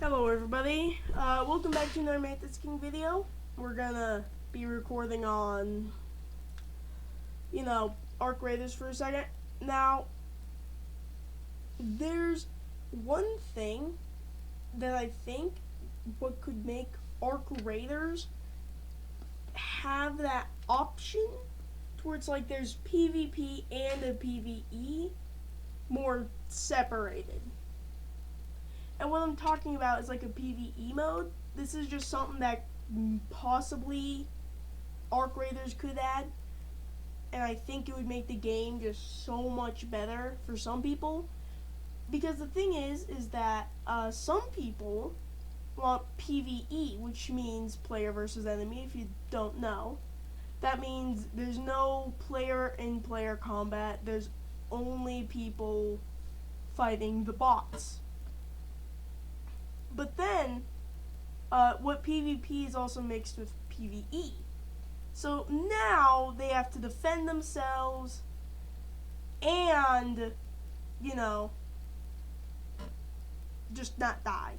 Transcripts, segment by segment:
Hello everybody, welcome back to another Mantis King video. We're gonna be recording on, arkraiders for a second. Now, there's one thing that I think what could make arkraiders have that option towards like there's PvP and a PvE more separated. And what I'm talking about is like a PvE mode. This is just something that possibly arkraiders could add. And I think it would make the game just so much better for some people. Because the thing is that some people want PvE, which means player versus enemy, if you don't know. That means there's no player-in-player combat. There's only people fighting the bots. But then, what PvP is also mixed with PvE. So now they have to defend themselves and, just not die.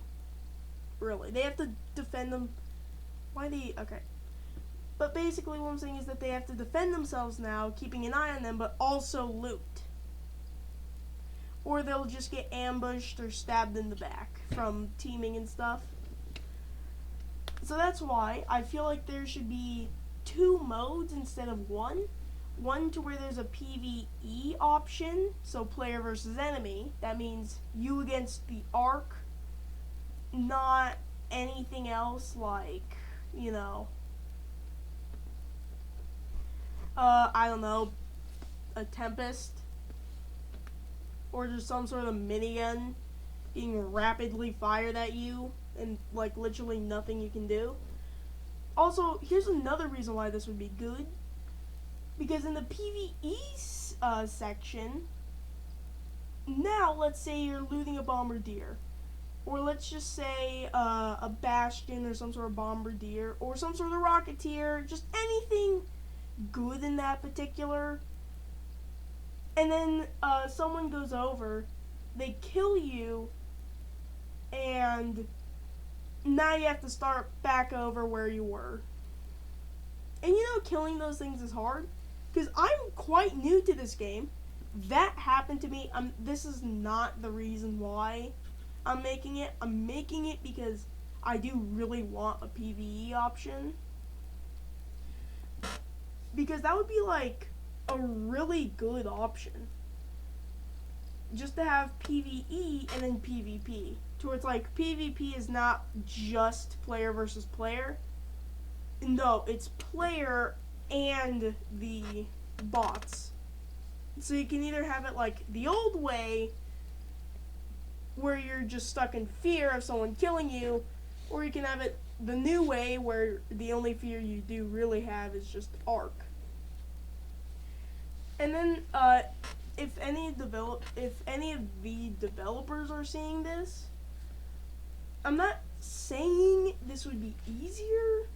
Really. They have to defend them. Okay. But basically what I'm saying is that they have to defend themselves now, keeping an eye on them, but also loot. Or they'll just get ambushed or stabbed in the back from teaming and stuff. So that's why I feel like there should be two modes instead of one. One to where there's a PvE option, so player versus enemy. That means you against the Ark, not anything else like, I don't know, a Tempest. Or just some sort of minigun being rapidly fired at you and like literally nothing you can do. Also, here's another reason why this would be good. Because in the PvE section, now let's say you're looting a bombardier. Or let's just say a bastion or some sort of bombardier or some sort of rocketeer. Just anything good in that particular. And then someone goes over, they kill you, and now you have to start back over where you were. And killing those things is hard, because I'm quite new to this game. That happened to me. This is not the reason why I'm making it. I'm making it because I do really want a PvE option. Because that would be like a really good option, just to have PvE and then PvP, to it's like PvP is not just player versus player. No, it's player and the bots. So you can either have it like the old way, where you're just stuck in fear of someone killing you, or you can have it the new way, where the only fear you do really have is just Ark. And then, if any of the developers are seeing this, I'm not saying this would be easier,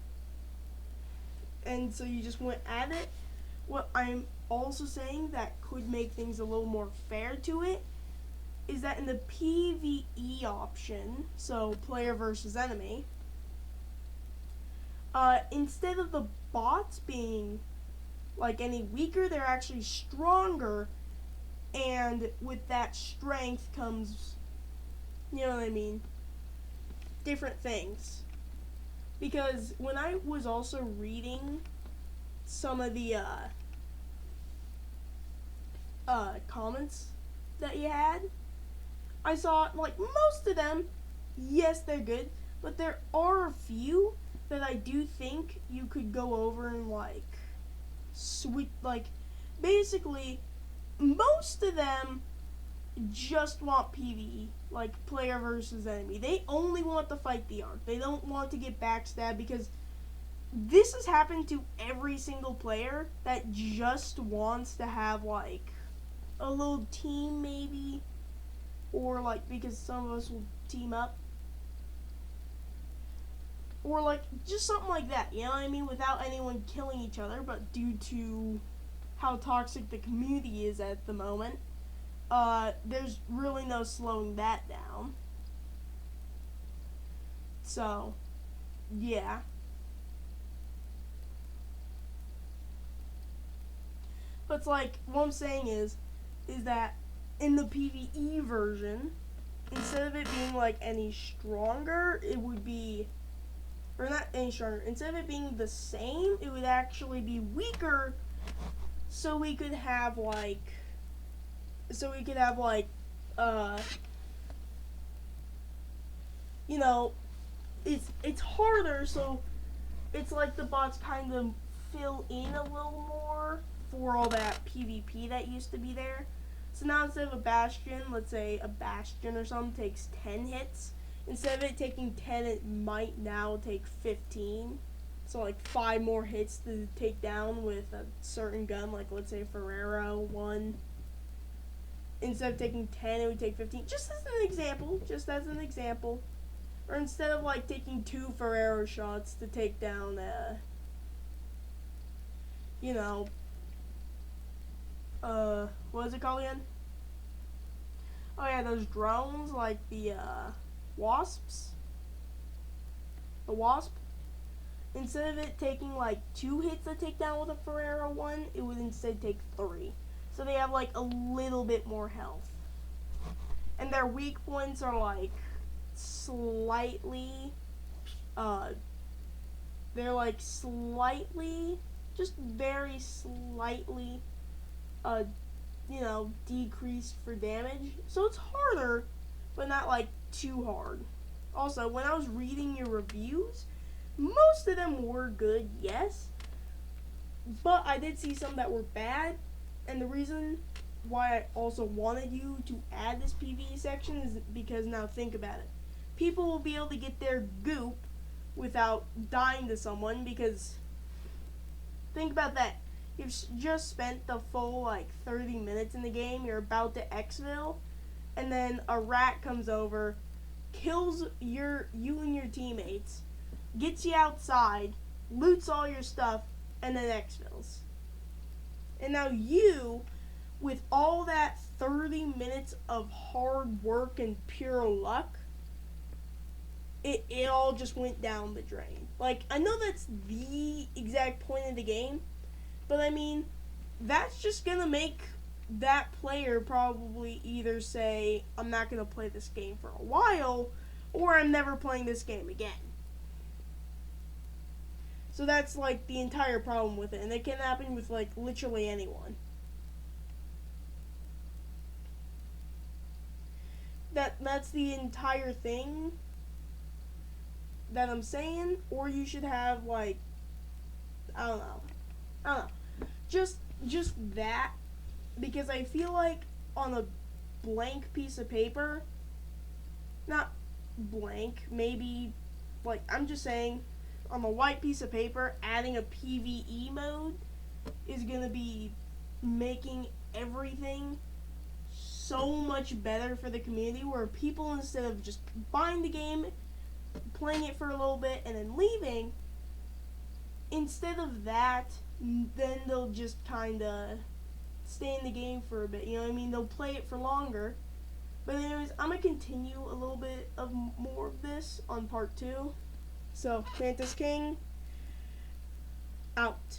and so you just wouldn't add it. What I'm also saying that could make things a little more fair to it is that in the PvE option, so player versus enemy, instead of the bots being like any weaker, they're actually stronger, and with that strength comes, different things. Because when I was also reading some of the comments that you had, I saw like most of them, yes, they're good, but there are a few that I do think you could go over and basically most of them just want PvE, like player versus enemy. They only want to fight the Ark. They don't want to get backstabbed, because this has happened to every single player that just wants to have like a little team maybe, or like because some of us will team up, or like just something like that, without anyone killing each other, but due to how toxic the community is at the moment, there's really no slowing that down. So, yeah. But it's like, what I'm saying is that in the PvE version, instead of it being like any stronger, it would be, or not any stronger, instead of it being the same, it would actually be weaker, so we could have like, uh, you know, it's harder, so it's like the bots kind of fill in a little more for all that PvP that used to be there. So now instead of a bastion, let's say a bastion or something takes 10 hits, instead of it taking 10, it might now take 15. So like 5 more hits to take down with a certain gun, like let's say Ferrero 1. Instead of taking 10, it would take 15. Just as an example. Or instead of like taking 2 Ferrero shots to take down what is it called again? Oh yeah, those drones, like the wasps. The wasp. Instead of it taking like 2 hits to take down with a Ferrero 1, it would instead take 3. So they have like a little bit more health. And their weak points are like slightly, they're like slightly, just very slightly, decreased for damage. So it's harder, but not like too hard. Also, when I was reading your reviews, most of them were good, yes, but I did see some that were bad, and the reason why I also wanted you to add this PvE section is because now think about it. People will be able to get their goop without dying to someone, because think about that. You've just spent the full like 30 minutes in the game, you're about to exfil, and then a rat comes over, kills you and your teammates, gets you outside, loots all your stuff, and then exfils. And now you, with all that 30 minutes of hard work and pure luck, it all just went down the drain. Like, I know that's the exact point of the game, but I mean, that's just gonna make that player probably either say, I'm not gonna play this game for a while, or I'm never playing this game again. So that's like the entire problem with it, and it can happen with like literally anyone. That's the entire thing that I'm saying. Or you should have like, I don't know, just that, because I feel like on a blank piece of paper, not blank, maybe, like, I'm just saying, on a white piece of paper, adding a PvE mode is gonna be making everything so much better for the community, where people, instead of just buying the game, playing it for a little bit, and then leaving, instead of that, then they'll just kind of stay in the game for a bit, you know what I mean? They'll play it for longer. But anyways, I'm going to continue a little bit of more of this on part 2. So, Mantis King, out.